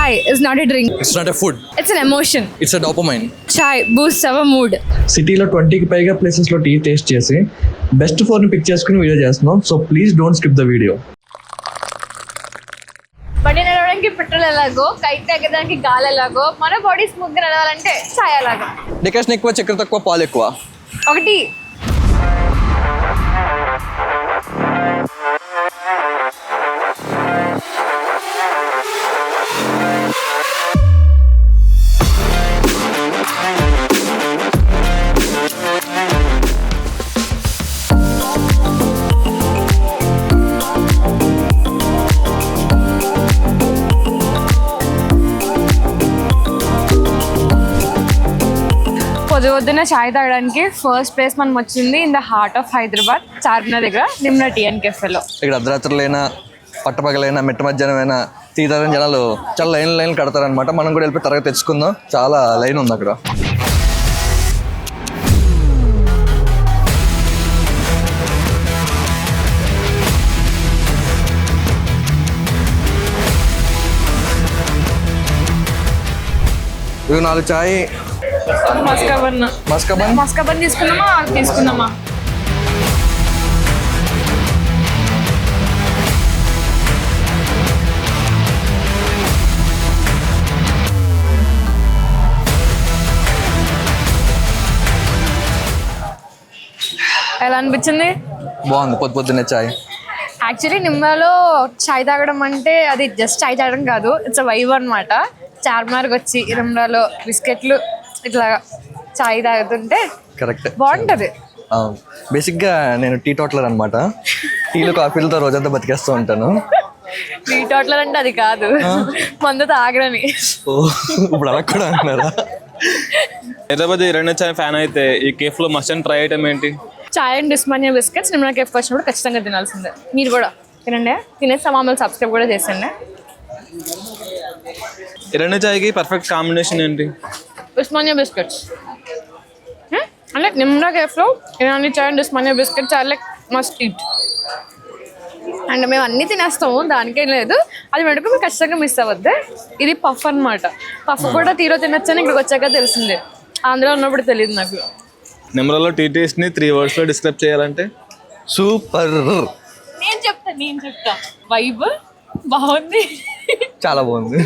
Chai is not a drink. It's not a food. It's an emotion. It's a dopamine. Chai boosts our mood. సిటీలో 20కి పైగా ప్లేసెస్లో tea taste చేసి best ఫోర్ని pick చేసుకుని video చేస్తున్నాం. So please don't skip the video. బండి నడవడానికి petrol ఎలాగో, kite ఎక్కడానికి గాలి ఎలాగో, మన బాడీ స్మూత్గా నడవాలంటే ఛాయ్ అలాగా. డికాషన్ ఎక్కువ, చక్కెర తక్కువ, పాలు ఎక్కువ. ఒకటి పొద్దున చాయ్ తాగడానికి ఫస్ట్ ప్లేస్ మనం వచ్చింది in the heart of Hyderabad, Charminar దగ్గర నిమ్నా టీ అండ్ కెఫేలో. ఇక్కడ అర్ధరాత్రులైనా పట్టపగలైనా మిట్ట మధ్యాహ్నమైనా టీ తాగని జనాలు చాలా లైన్ కడతారనమాట. మనం కూడా వెళ్ళి త్వరగా తెచ్చుకుందాం. చాలా లైన్ ఉంది అక్కడ. ఇవి 4 చాయ్. మస్కాబన్ తీసుకుందామా? ఎలా అనిపించింది? బాగుంది. పొద్దున్నే చాయ్. యాక్చువల్లీ నిమ్మాలో చాయ్ తాగడం అంటే అది జస్ట్ చాయ్ తాగడం కాదు, ఇట్స్ వైబ్ అనమాట. చార్మినార్కి వచ్చి నిమ్రాలో బిస్కెట్లు ఇట్లా చాయ్ తాగుతుంటే కరెక్ట్ బాగుంటది. బేసిక్గా నేను టీ టోటలర్ అనమాట. టీలు కాఫీలతో రోజంతా బతికేస్తూ ఉంటాను. టీ టోటలర్ అంటే అది కాదు, మందు తాగడని. ఇప్పుడు అలా కూడా అంటున్నారా? హైదరాబాద్ రెండు చాయ్ ఫ్యాన్ అయితే ఈ కేఫ్ లో మస్ట్ అండ్ ట్రై ఐటమ్ ఏంటి? చాయ్ అండ్ ఉస్మానియా బిస్కెట్స్ నిమ్నా కేఫ్ వచ్చినప్పుడు ఖచ్చితంగా తినాల్సిందే. మీరు కూడా తినండి, తినేసి మమ్మల్ని సబ్స్క్రైబ్ కూడా చేసండి. రెండు చాయ్కి పర్ఫెక్ట్ కాంబినేషన్ ఏంటి? ఉస్మానియా బిస్కెట్స్ అంటే నిమ్నా కేఫ్లో Irani chai and Osmania biscuits are like must eat. And మేము అన్నీ తినేస్తాము, దానికేం లేదు. అది మటుకు మీరు ఖచ్చితంగా మిస్ అవ్వద్దు. ఇది పఫ్ అనమాట. పఫ్ కూడా తీరో తినొచ్చని ఇక్కడికి వచ్చాక తెలిసిందే. ఆంధ్రలో ఉన్నప్పుడు తెలియదు నాకు. నిమ్రాలో టీ టేస్ట్ ని 3 words లో డిస్క్రైబ్ చేయాలంటే సూపర్. నేను చెప్తా వైబ్ బాగుంది, చాలా బాగుంది.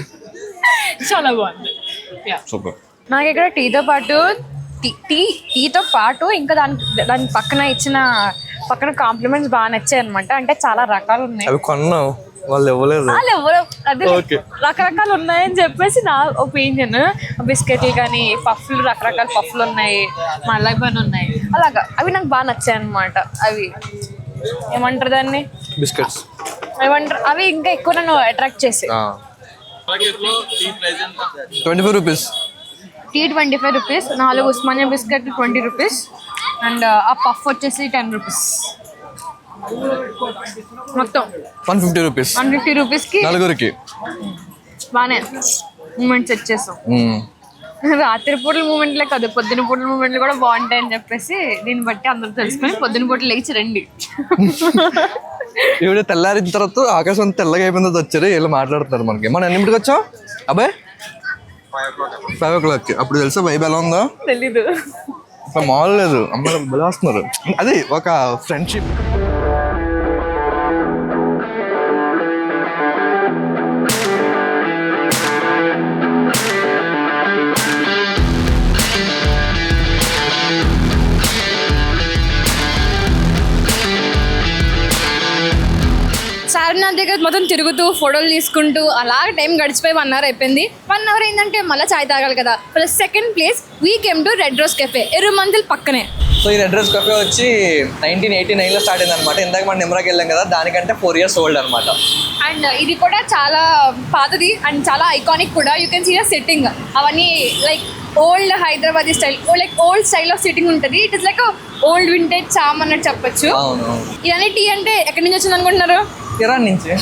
చాలా బాగుంది. సూపర్. నాకు ఇక్కడ టీతో పాటు ఇంకా దాని పక్కన కాంప్లిమెంట్స్ బాగా నచ్చాయి అనమాట. అంటే చాలా రకాలు ఉన్నాయి. అవి కొన్నాం, వాళ్ళు ఇవ్వలేదు. అదే రకరకాలు ఉన్నాయని చెప్పేసి నా ఒపీనియన్. బిస్కెట్లు కానీ పఫ్లు, రకరకాల పఫ్లు ఉన్నాయి, మలై బన్ ఉన్నాయి, అలాగా అవి నాకు బాగా నచ్చాయి అనమాట. అవి ఏమంటారు దాన్ని, బిస్కెట్స్ ఏమంటారు, అవి ఇంకా ఎక్కువ నన్ను అట్రాక్ట్ చేసి. 25 రూపీస్ టీ 25 రూపీస్, 4 ఉస్మానియా బిస్కెట్లు 20 రూపీస్, అండ్ ఆ పఫ్ వచ్చేసి 10 రూపీస్. మొత్తం 150 రూపీస్. 150 రూపీస్కి నలుగురికి బాగానే మూమెంట్స్ వచ్చేసాం. రాత్రి పూటల మూమెంట్లే కాదు, పొద్దున పూటల మూమెంట్లు కూడా బాగుంటాయని చెప్పేసి దీన్ని బట్టి అందరూ తెలుసుకొని పొద్దున పూటలు లేచి రండి. ఇవిడ తెల్లారిన తర్వాత ఆకాశం తెల్లగా అయిపోయిన తర్వాత వచ్చారు, వీళ్ళు మాట్లాడుతున్నారు మనకి. మనం ఎన్నింటికి వచ్చాం అబ్బాయి? 5 o'clock. అప్పుడు తెలుసా వైబ్ ఎలా ఉందో? తెలీదు. మామూలు లేదు, అమ్మాయి బలి వస్తున్నారు. అది ఒక ఫ్రెండ్షిప్. చార్మినార్ దగ్గర మొత్తం తిరుగుతూ ఫోటోలు తీసుకుంటూ అలా టైం గడిచిపోయి 1 hour అయిపోయింది. 1 hour ఏంటంటే మళ్ళీ చాయ్ తాగాలి కదా. Plus second place we came to red rose cafe, Erramanzil పక్కనే. సో ఈ రెడ్ రోజ్ కెఫే వచ్చి 1989లో స్టార్ట్ అయింది అనమాట. ఇందాక మనం నిమ్రాకి వెళ్ళాం కదా, దానికంటే 4 years ఓల్డ్ అనమాట. అండ్ ఇది కూడా చాలా పాతది అండ్ చాలా ఐకానిక్ కూడా. You can see the setting, అవన్నీ like old Hyderabadi style, like old style of sitting ఉంటుంది. It is like old vintage charm అన్నట్టు చెప్పొచ్చు. ఇవన్నీ టీ అంటే ఎక్కడి నుంచి వచ్చింది అనుకుంటున్నారు? ఇరాన్ నుంచి.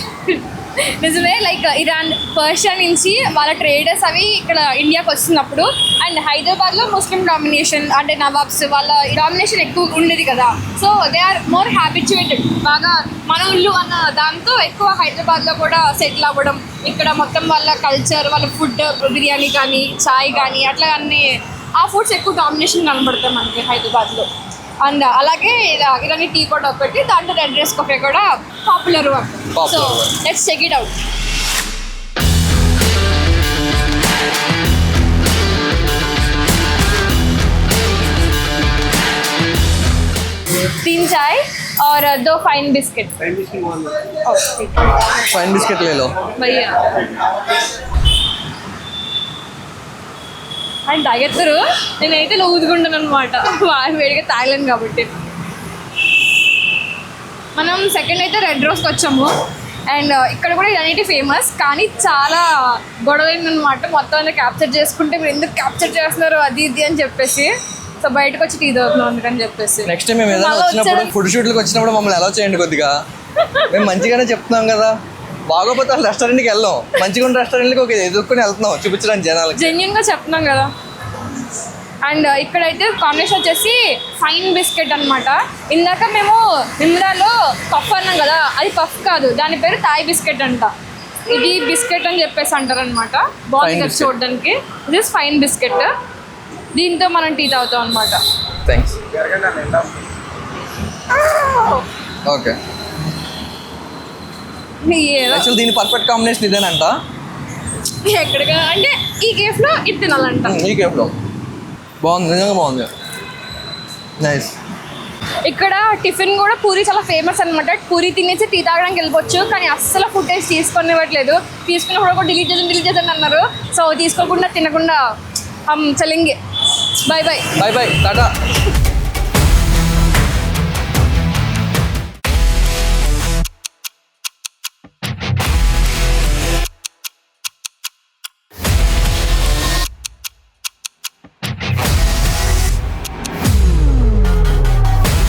నిజమే, లైక్ ఇరాన్ పర్షియా నుంచి వాళ్ళ ట్రేడర్స్ అవి ఇక్కడ ఇండియాకి వస్తున్నప్పుడు అండ్ హైదరాబాద్లో ముస్లిం డామినేషన్ అంటే నవాబ్స్ వాళ్ళ డామినేషన్ ఎక్కువ ఉండేది కదా. So they are more habituated, బాగా మన ఊళ్ళు అన్న దాంతో ఎక్కువ హైదరాబాద్లో కూడా సెటిల్ అవ్వడం, ఇక్కడ మొత్తం వాళ్ళ కల్చర్ వాళ్ళ ఫుడ్ బిర్యానీ కానీ చాయ్ కానీ అట్లా అన్నీ ఆ ఫుడ్స్ ఎక్కువ డామినేషన్ కనబడతాయి మనకి హైదరాబాద్లో. అండ్ అలాగే ఇలాంటి టీ కూడా ఒకటి, దాంట్లో రెడ్ రైస్ కాఫీ కూడా popular. So let's check it out. 3 चाय और 2 फाइन बिस्किट. फाइन बिस्किट ले लो भैया. అండ్ తాగెత్తరు, నేనైతే లూజుకుంటాను అనమాట, వేడిగా తాగలేను కాబట్టి. మనం సెకండ్ అయితే రెడ్ రోస్కి వచ్చాము. అండ్ ఇక్కడ కూడా ఇదన్నిటి ఫేమస్, కానీ చాలా గొడవ అయిందనమాట. మొత్తం అంతా క్యాప్చర్ చేసుకుంటే మీరు ఎందుకు క్యాప్చర్ చేస్తున్నారు అది ఇది అని చెప్పేసి, సో బయటకు వచ్చి టీ తాగుతున్నాం అందుకని చెప్పేసి. నెక్స్ట్ టైం మేము ఏదైనా వచ్చినప్పుడు ఫుడ్ షూట్లకు వచ్చినప్పుడు మమ్మల్ని ఎలా చేయండి కొద్దిగా. మేము మంచిగానే చెప్తున్నాం కదా, బాగోపోతే రెస్టారెంట్కి వెళ్ళాం, మంచిగా ఉన్న రెస్టారెంట్కి ఒక ఎదుర్కొని వెళ్తున్నాం చూపించడానికి జనాలకి. జెన్యున్గా చెప్తున్నాం కదా. అండ్ ఇక్కడైతే కాంబినేషన్ వచ్చేసి ఫైన్ బిస్కెట్ అనమాట. ఇందాక మేము నిమ్రాలో పఫ్ అన్నాం కదా, అది పఫ్ కాదు, దాని పేరు థాయ్ బిస్కెట్ అంట. ఇది బిస్కెట్ అని చెప్పేసి అంటారు అనమాట. బాగుంది కదా చూడడానికి. దిస్ ఫైన్ బిస్కెట్, దీంతో మనం టీ తాగుతాం అనమాట. థ్యాంక్స్. ఓకే, యాక్చువల్ దీని పర్ఫెక్ట్ కాంబినేషన్ ఇదేనంట. ఎక్కడిగా అంటే ఈ కేఫ్లో ఇది తినాలంట. ఈ కేఫ్లో బాగుంది, నిజంగా బాగుంది, నైస్. ఇక్కడ టిఫిన్ కూడా పూరి చాలా ఫేమస్ అనమాట. పూరి తినేసి టీ తాగడానికి వెళ్ళిపోవచ్చు, కానీ అస్సలు ఫుటేజ్ తీసుకొనివ్వట్లేదు. తీసుకున్నప్పుడు కూడా డిలీట్ చేద్దండి అన్నారు. సో తీసుకోకుండా తినకుండా చలింగి. Bye bye bye bye, tata.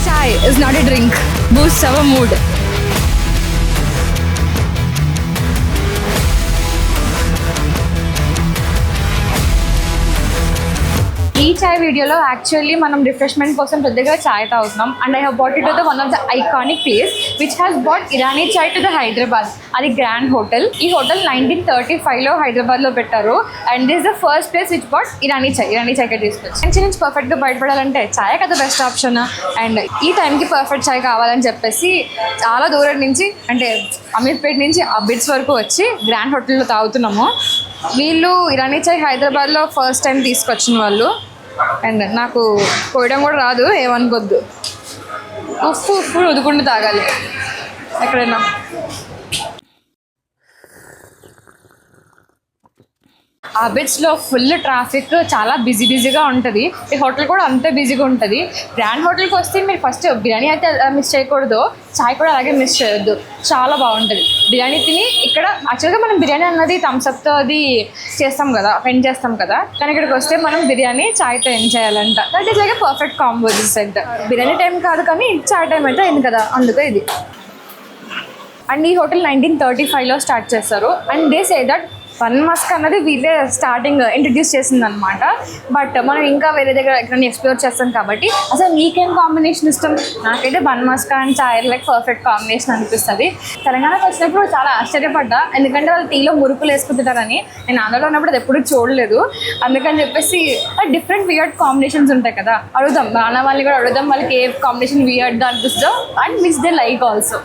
Chai is not a drink, boosts our mood. ఈ చాయ్ వీడియోలో యాక్చువల్లీ మనం రిఫ్రెష్మెంట్ కోసం పెద్దగా చాయ్ తాగుతున్నాం. And I have brought it to the one of the iconic place which has brought Irani chai to the Hyderabad. అది grand hotel. ఈ hotel 1935లో హైదరాబాద్లో పెట్టారు. And this the first place which brought Irani చాయ్కి తీసుకొచ్చి మంచి నుంచి పర్ఫెక్ట్గా బయటపడాలంటే చాయ్ కదా బెస్ట్ ఆప్షన్. అండ్ ఈ టైంకి పర్ఫెక్ట్ చాయ్ కావాలని చెప్పేసి చాలా దూరం నుంచి అంటే అమీర్పేట నుంచి అబిడ్స్ వరకు వచ్చి గ్రాండ్ హోటల్లో తాగుతున్నాము. వీళ్ళు ఇరానీ చాయ్ హైదరాబాద్లో ఫస్ట్ టైం తీసుకొచ్చిన వాళ్ళు. అండ్ నాకు పోయడం కూడా రాదు, ఏమనుకోద్దు. ఉప్పు ఉదుకుంటూ తాగాలి ఎక్కడైనా. అబిడ్స్లో ఫుల్ ట్రాఫిక్, చాలా బిజీగా ఉంటుంది. ఈ హోటల్ కూడా అంతే బిజీగా ఉంటుంది. గ్రాండ్ హోటల్కి వస్తే మీరు ఫస్ట్ బిర్యానీ అయితే మిస్ చేయకూడదు, చాయ్ కూడా అలాగే మిస్ చేయొద్దు. చాలా బాగుంటుంది. బిర్యానీ తిని ఇక్కడ యాక్చువల్గా మనం బిర్యానీ అన్నది థమ్స్అప్తో అది చేస్తాం కదా, ఎండ్ చేస్తాం కదా, కానీ ఇక్కడికి వస్తే మనం బిర్యానీ చాయ్తో ఎండ్ చేయాలంట. That is like perfect combo this set. Biryani time కాదు కానీ చాయ్ టైం అయితే అయింది కదా, అందుకే ఇది. అండ్ ఈ హోటల్ 1935లో స్టార్ట్ చేస్తారు. And they say that bun maska అన్నది వీళ్ళే స్టార్టింగ్ ఇంట్రడ్యూస్ చేసింది అనమాట. బట్ మనం ఇంకా వేరే దగ్గర ఎక్కడైనా ఎక్స్ప్లోర్ చేస్తాం కాబట్టి అసలు మీకేం కాంబినేషన్ ఇష్టం? నాకైతే bun maska and chai like perfect combination అనిపిస్తుంది. తెలంగాణకు వచ్చినప్పుడు చాలా ఆశ్చర్యపడ్డా, ఎందుకంటే వాళ్ళు టీలో మురుకులు వేసుకుంటారని. నేను ఆంధ్రలో ఉన్నప్పుడు అది ఎప్పుడు చూడలేదు. అందుకని చెప్పేసి డిఫరెంట్ వియర్డ్ కాంబినేషన్స్ ఉంటాయి కదా, అడుగుదాం మన వాళ్ళని కూడా అడుగుదాం వాళ్ళకి ఏ కాంబినేషన్ వియర్డ్ అనిపిస్తుందో and miss they like also.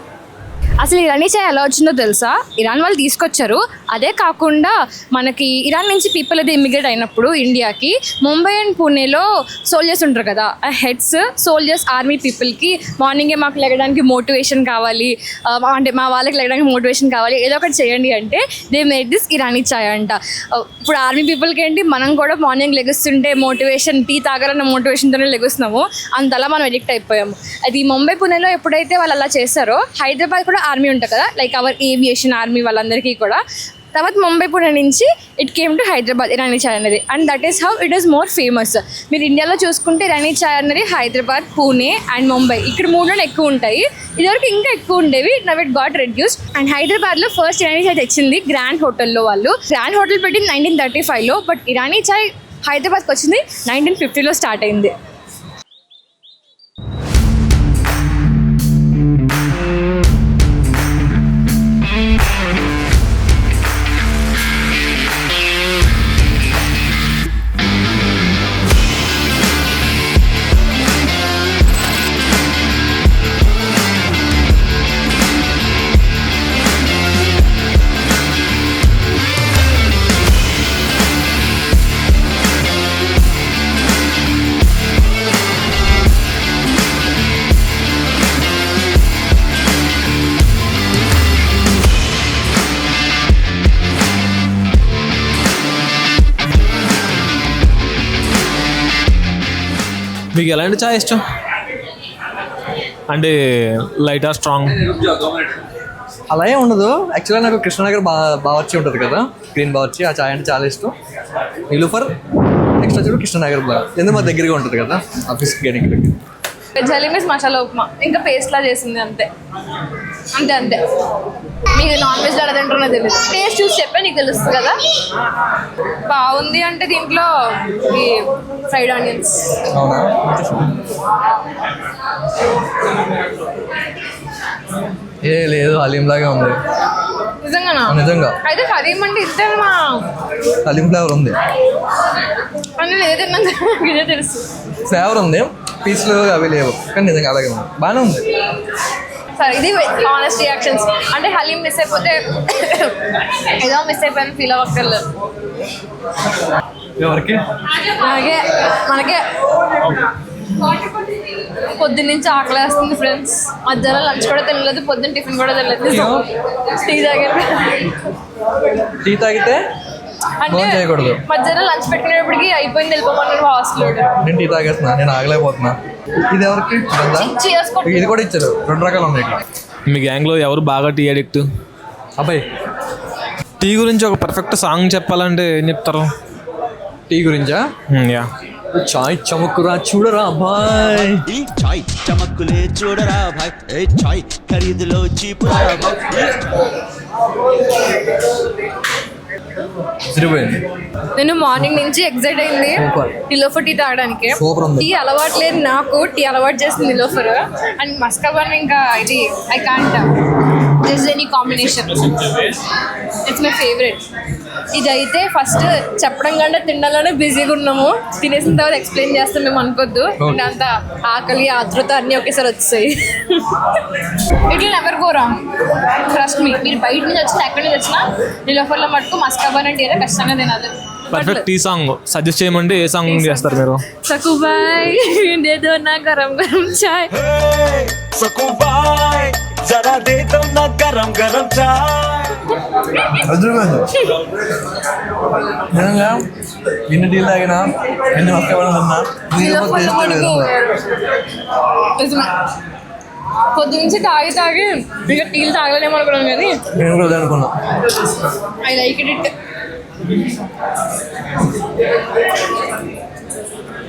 అసలు ఇరానీ చాయ్ ఎలా వచ్చిందో తెలుసా? ఇరాన్ వాళ్ళు తీసుకొచ్చారు. అదే కాకుండా మనకి ఇరాన్ నుంచి పీపుల్ అది ఇమిగ్రేట్ అయినప్పుడు ఇండియాకి ముంబై అండ్ పూణేలో సోల్జర్స్ ఉంటారు కదా, ఆ హెడ్స్ సోల్జర్స్ ఆర్మీ పీపుల్కి మార్నింగే మాకు లెగడానికి మోటివేషన్ కావాలి, అంటే మా వాళ్ళకి లెగడానికి మోటివేషన్ కావాలి, ఏదో ఒకటి చేయండి అంటే దే మేడ్ దిస్ ఇరానీ చాయ్ అంట. ఇప్పుడు ఆర్మీ పీపుల్కి ఏంటి, మనం కూడా మార్నింగ్ లెగుస్తుంటే మోటివేషన్, టీ తాగాలన్న మోటివేషన్తోనే లెగుస్తున్నాము, అంతలా మనం ఎడిక్ట్ అయిపోయాము. అది ముంబై పూణేలో ఎప్పుడైతే వాళ్ళు అలా చేశారో, హైదరాబాద్ కూడా ఆర్మీ ఉంటుంది కదా, లైక్ అవర్ ఏవియేషన్ ఆర్మీ వాళ్ళందరికీ కూడా తర్వాత ముంబై పుణె నుంచి it came to Hyderabad Irani chai అనేది. And that is how it is more famous. మీరు ఇండియాలో చూసుకుంటే ఇరానీ చాయ్ అనేది హైదరాబాద్, పూణే అండ్ ముంబై ఇక్కడ 3 ఎక్కువ ఉంటాయి. ఇదివరకు ఇంకా ఎక్కువ ఉండేవి. Now it got reduced. And హైదరాబాద్లో ఫస్ట్ ఇరానీ చాయ్ తెచ్చింది గ్రాండ్ హోటల్లో వాళ్ళు. గ్రాండ్ హోటల్ పెట్టింది 1935లో. బట్ ఇరానీ చాయ్ హైదరాబాద్కి వచ్చింది 1950లో స్టార్ట్ అయింది. మీకు ఎలాంటి చాయ్ ఇష్టం? అంటే లైటా, స్ట్రాంగ్? అలా ఏం ఉండదు. యాక్చువల్గా నాకు కృష్ణనగర్ బావర్చి ఉంటుంది కదా, గ్రీన్ బావర్చి, ఆ చాయ్ అంటే చాలా ఇష్టం. నిలుఫర్ నెక్స్ట్ వచ్చి కృష్ణనగర్ ఎందుకు మా దగ్గరగా ఉంటుంది కదా ఆఫీస్కి కానీ ఇక్కడికి. వెజ్ హలీమ్ మసాలా ఉప్మా ఇంకా పేస్ట్లా చేసింది అంతే అంతే అంతే. మీకు నాన్ వెజ్ ఎలా తింటున్నా తెలియదు. టేస్ట్ చూసి చెప్పే నీకు తెలుస్తుంది కదా. బాగుంది అంటే దీంట్లో ఈ ఫ్రైడ్ ఆనియన్స్. అవునా? లేదు, హలీం లాగా ఉంది. నిజంగానా? నిజంగా. అయితే హలీం అంటే ఇద్దరు హలీం ఫ్లేవర్ ఉంది అని లేదన్నా ఇదే తెలుసు. ఫ్లేవర్ ఉంది, పీస్లు అవి లేవు, కానీ నిజంగా అలాగే ఉంది, బాగానే ఉంది. సరే, ఇది ఆనెస్ట్ రియాక్షన్స్. అంటే హలీం మిస్ అయిపోతే ఏదో మిస్ అయిపోయాను ఫీల్ అవ్వక్కర్లేదు. ఎవరికి? మనకే పొద్దున్న నుంచి ఆకలి వేస్తుంది ఫ్రెండ్స్. మధ్యాహ్నం లంచ్ కూడా తినలేదు, పొద్దున్న టిఫిన్ కూడా తినలేదు. టీ తాగితే అంటే చేయకూడదు. మధ్యాహ్నం లంచ్ పెట్టుకునేప్పటికి అయిపోయింది, వెళ్ళిపోమన్నాడు హాస్టల్. నేను టీ తాగేస్తున్నా, నేను ఆగలేకపోతున్నా. ఇది ఎవరికి? ఇది కూడా ఇచ్చారు, 2 రకాలు ఉన్నాయి ఇక్కడ. మీ గ్యాంగ్లో ఎవరు బాగా టీ అడిక్ట్? అబ్బాయి, టీ గురించి ఒక పర్ఫెక్ట్ సాంగ్ చెప్పాలంటే ఏం చెప్తారు? టీ గురించా? యా. చాయ్ చమక్కురా చూడరా భాయ్, ఈ చాయ్ చమక్కులే చూడరా భాయ్, ఏ చాయ్ ఖరీదులో చీపురా భాయ్. సరిపోయింది. నేను మార్నింగ్ నుంచి ఎగ్జైట్ అయింది నిలోఫర్ టీ తాగడానికి. టీ అలవాటు లేదు నాకు, టీ అలవాటు చేసింది నిలోఫర్. అండ్ మస్కాబాన్ ఇంకా ఇది I can't just any combination. It's my favourite. ఇదైతే ఫస్ట్ చెప్పడం కంటే తినడంలోనే బిజీగా ఉన్నాము. తినేసిన తర్వాత ఎక్స్ప్లెయిన్ చేస్తాం మేము అనుకోద్దు. అంత ఆకలి ఆతృత అన్నీ ఒకేసారి వచ్చాయి. ఇట్లా never go wrong, trust me. మీరు బయట నుంచి వచ్చినా ఎక్కడి నుంచి వచ్చినా నిలోఫర్లో మటుకు మస్కాబాన్ అంటే ఏదో ఖచ్చితంగా తినాలి. పర్ఫెక్ట్ టీ సాంగ్ సజెస్ట్ చేయమంటే ఏ సాంగ్ చేస్తారు మీరు? సకుబాయ్ దేదో నా గరం గరం చాయ్. సకుబాయ్ జరా దేదో నా గరం గరం చాయ్. నిజంగా ఎన్ని టీలు తాగినా, ఎన్ని మస్కాబాన్ పొద్దు నుంచి తాగి ఇక టీలు తాగలేమో అనుకున్నాను, కానీ నేను కూడా అనుకున్నా. I like it.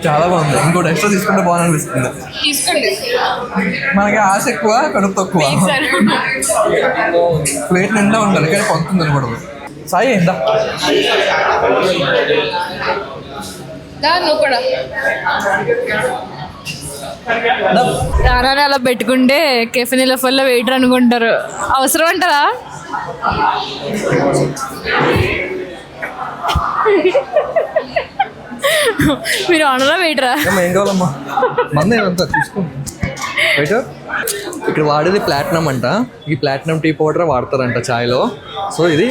చాలా బాగుంది. ఇంకోటి ఎక్స్ట్రా తీసుకుంటే బాగా అనిపిస్తుంది. తీసుకోండి. మనకి ఆశ ఎక్కువ, కడుపు తక్కువ. ప్లేట్ నిండా ఉండాలి, కానీ పొందుతుంది అనకూడదు. సాయి ఎంత నువ్వు కూడా రారాని అలా పెట్టుకుంటే కెఫె నిలోఫర్లో వెయిటర్ అనుకుంటారు. అవసరం అంటారా? మీరు ఆనరా వెయిటరా? ఏం కావాలమ్మా? మంది ఏదంతా తీసుకోండి. వెయిటర్, ఇక్కడ వాడేది ప్లాటినం అంట. ఈ ప్లాటినం టీ పౌడర్ వాడతారంట ఛాయ్లో. సో ఇది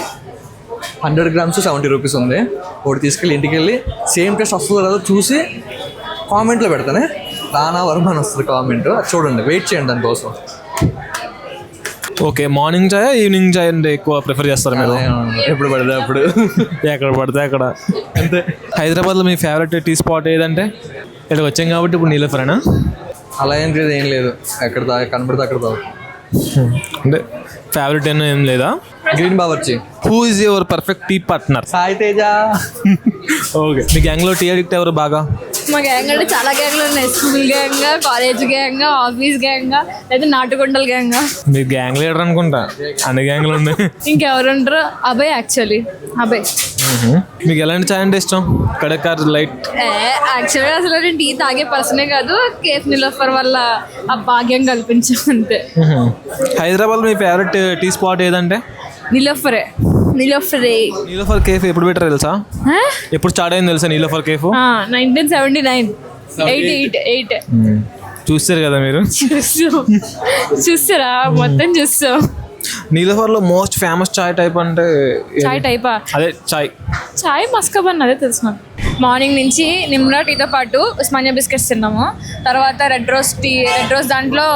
100 grams 70 rupees ఉంది. ఒకటి తీసుకెళ్ళి ఇంటికి వెళ్ళి సేమ్ టేస్ట్ వస్తుందో లేదో చూసి కామెంట్లో పెడతానే. రానా వర్మ అని వస్తుంది కామెంట్, అది చూడండి, వెయిట్ చేయండి దానికోసం. ఓకే, మార్నింగ్ చాయ్ ఈవినింగ్ చాయ్ అంటే ఎక్కువ ప్రిఫర్ చేస్తారు మీరు? ఎప్పుడు పడితే అప్పుడు, ఎక్కడ పడితే అక్కడ. అంతే. హైదరాబాద్లో మీ ఫేవరెట్ టీ స్పాట్ ఏదంటే? ఇక్కడికి వచ్చాం కాబట్టి ఇప్పుడు నీలోఫరేనా? అలా ఏంటి, ఏం లేదు, ఎక్కడ కనబడితే అక్కడ తాగు. అంటే ఫేవరెట్ ఏం లేదా? Green Bawarchi. Who is your perfect tea partner? Sai Teja. Okay, మీ గ్యాంగ్లో టీ అడిక్ట్ ఎవరు బాగా? మా గ్యాంగ్ అంటే చాలా గ్యాంగ్లు ఉన్నాయి. School gang, college gang, office gang, లేదా నాటుకొండల గ్యాంగ్. మీరు గ్యాంగ్ లీడర్ అనుకుంటా, అన్ని గ్యాంగ్లు ఉన్నాయి. ఇంకెవరు ఉంటారు? అభయ్, యాక్చువల్లీ అభయ్. మీకు ఎలాంటి చాయ్ అంటే ఇష్టం? కడక్ ఆర్ లైట్? యాక్చువల్గా అసలు నేను టీ తాగే పర్సనే కాదు, కేఫ్ నిలోఫర్ వల్ల ఆ భాగ్యం కల్పించాం అంతే. హైదరాబాద్ మీ ఫేవరెట్ టీ స్పాట్ ఏదంటే? నిలోఫరే. నీలోఫర్ కేఫ్ ఎప్పుడు పెట్టారు తెలుసా? ఎప్పుడు స్టార్ట్ అయింది తెలుసా నీలోఫర్ కేఫ్? 1979. 88. చూస్తారు కదా మీరు. చూస్తారా? మొత్తం చూస్తాం. నీలోఫర్లో మోస్ట్ ఫేమస్ చాయ్ టైప్ అంటే చాయ్ టైపా? అదే చాయ్ మస్కబన్, అదే తెలుసు నాకు. మార్నింగ్ నుంచి నిమ్రా టీతో పాటు ఉస్మానియా బిస్కెట్స్ తిన్నాము. తర్వాత రెడ్ రోజ్ దాంట్లో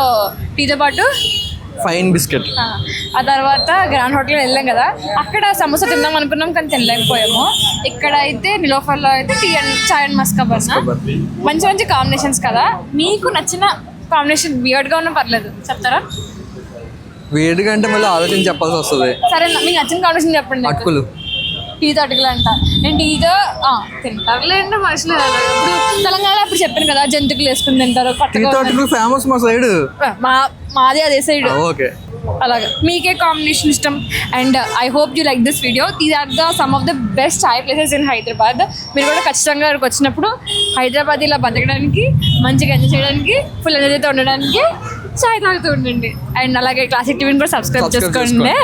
టీతో పాటు ఫైన్ బిస్కెట్. ఆ తర్వాత గ్రాండ్ హోటల్ వెళ్ళాం కదా, అక్కడ సమోసా తిందాం అనుకున్నాం కానీ తినలేకపోయాము. ఇక్కడ అయితే నిలోఫర్లో అయితే టీ అండ్ చాయ్ అండ్ మస్కబన్ మంచి మంచి కాంబినేషన్స్ కదా. మీకు నచ్చిన కాంబినేషన్ వియర్డ్గా ఉన్నా పర్లేదు, చెప్తారా? వేడిగా అంటే మళ్ళీ ఆలోచన చెప్పాల్సి వస్తుంది. సరే, మీకు నచ్చిన కాంబినేషన్ చెప్పండి. అటుకులు. టీతో అటుకులు అంట. నేను టీతో తింటారులేండి మనుషులు. ఇప్పుడు తెలంగాణలో ఇప్పుడు చెప్పాను కదా, జంతుకులు వేసుకుని తింటారు. అటుకులు ఫేమస్ మా సైడ్. మాది అదే సైడ్. ఓకే, అలాగా. మీకే కాంబినేషన్ ఇష్టం? And I hope you like this video. These are the some of the best chai places in Hyderabad. మీరు కూడా ఖచ్చితంగా ఇక్కడికి వచ్చినప్పుడు హైదరాబాద్ ఇలా బతకడానికి, మంచిగా ఎంజాయ్ చేయడానికి, ఫుల్ ఎంజాయ్తో ఉండడానికి చాయ్ తాగుతూ ఉండండి. అండ్ అలాగే క్లాసిక్ టీవీని కూడా సబ్స్క్రైబ్ చేసుకోండి.